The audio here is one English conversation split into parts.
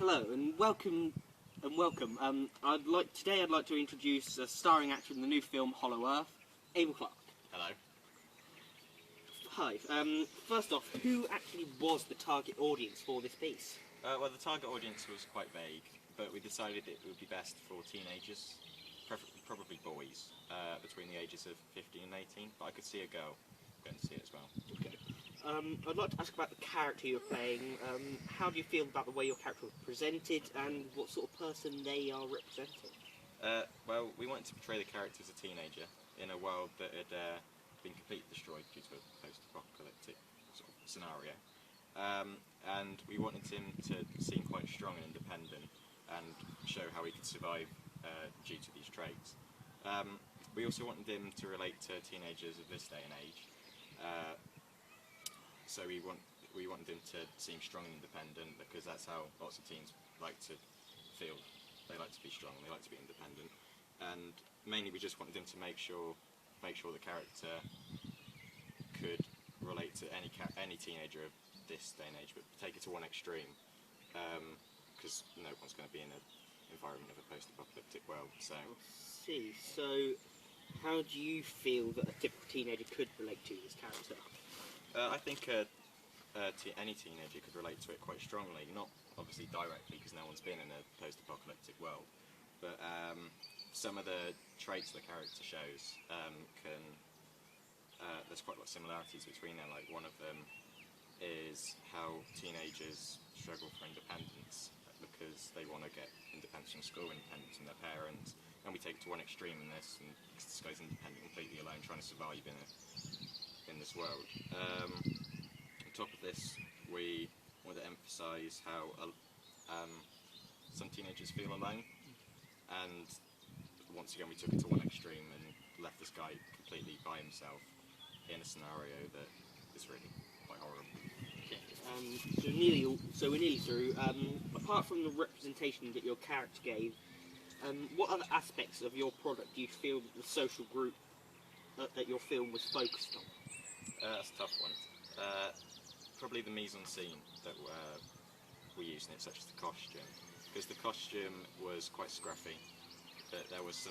Hello and welcome. Today I'd like to introduce a starring actor in the new film Hollow Earth, Abel Clark. Hello. Hi. First off, who actually was the target audience for this piece? Well, the target audience was quite vague, but we decided it would be best for teenagers, probably boys, between the ages of 15 and 18, but I could see a girl going to see it as well. Okay. I'd like to ask about the character you're playing. How do you feel about the way your character was presented and what sort of person they are representing? Well, we wanted to portray the character as a teenager in a world that had been completely destroyed due to a post-apocalyptic sort of scenario. And we wanted him to seem quite strong and independent and show how he could survive due to these traits. We also wanted him to relate to teenagers of this day and age. So we wanted him to seem strong and independent because that's how lots of teens like to feel. They like to be strong, they like to be independent. And mainly we just wanted him to make sure the character could relate to any teenager of this day and age, but take it to one extreme, because no one's going to be in an environment of a post-apocalyptic world. So. I see. So, how do you feel that a typical teenager could relate to this character? I think any teenager could relate to it quite strongly. Not obviously directly, because no one's been in a post-apocalyptic world, but some of the traits the character shows there's quite a lot of similarities between them. Like one of them is how teenagers struggle for independence because they want to get independence from school, independence from their parents, and we take it to one extreme in this, and this guy's independent completely alone, trying to survive in this world. On top of this, we want to emphasise how some teenagers feel alone, and once again we took it to one extreme and left this guy completely by himself in a scenario that is really quite horrible. Okay. So we're nearly through. Apart from the representation that your character gave, what other aspects of your product do you feel that the social group that your film was focused on? That's a tough one. Probably the mise-en-scene that we used in it, such as the costume, because the costume was quite scruffy. But there was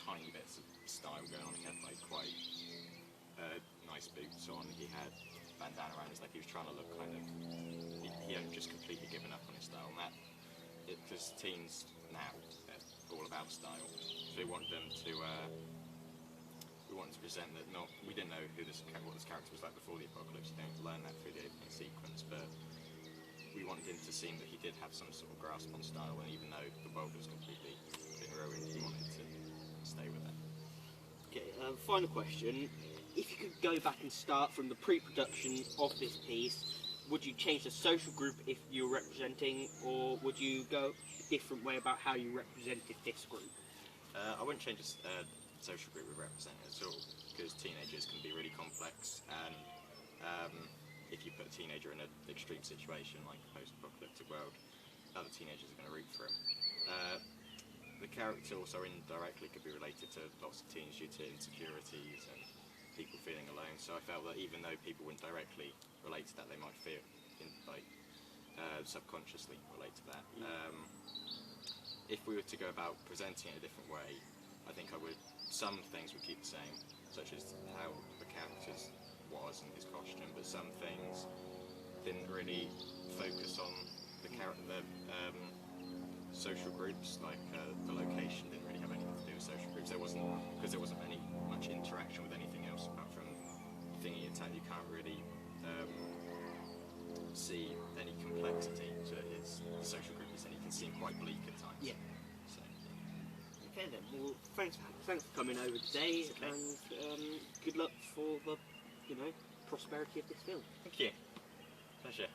tiny bits of style going on. He had like quite nice boots on. He had bandana around his neck. He was trying to look kind of. He hadn't just completely given up on his style. And because teens now they're all about style, so we wanted them to. We wanted to present that we didn't know what this character was like before the apocalypse. You don't learn that through the opening sequence, but we wanted him to seem that he did have some sort of grasp on style, and even though the world was completely ruined, he wanted to stay with it. Okay, final question. If you could go back and start from the pre-production of this piece, would you change the social group if you were representing, or would you go a different way about how you represented this group? I wouldn't change the social group we represent at all, because teenagers can be really complex, and if you put a teenager in an extreme situation like a post-apocalyptic world, other teenagers are going to root for him. The character also indirectly could be related to lots of teens due to insecurities and people feeling alone, so I felt that even though people wouldn't directly relate to that, they might feel subconsciously relate to that. If we were to go about presenting it a different way, I think some things would keep the same, such as how the character was and his costume, but some things didn't really focus on the social groups, like the location didn't really have anything to do with social groups. There wasn't much interaction with anything else apart from thingy attack. You can't really see any complexity to his social group, and you can see him quite bleak at times. Yeah. So. Okay then. Well, thanks for coming over today, and good luck for the prosperity of this film. Thank you. Pleasure.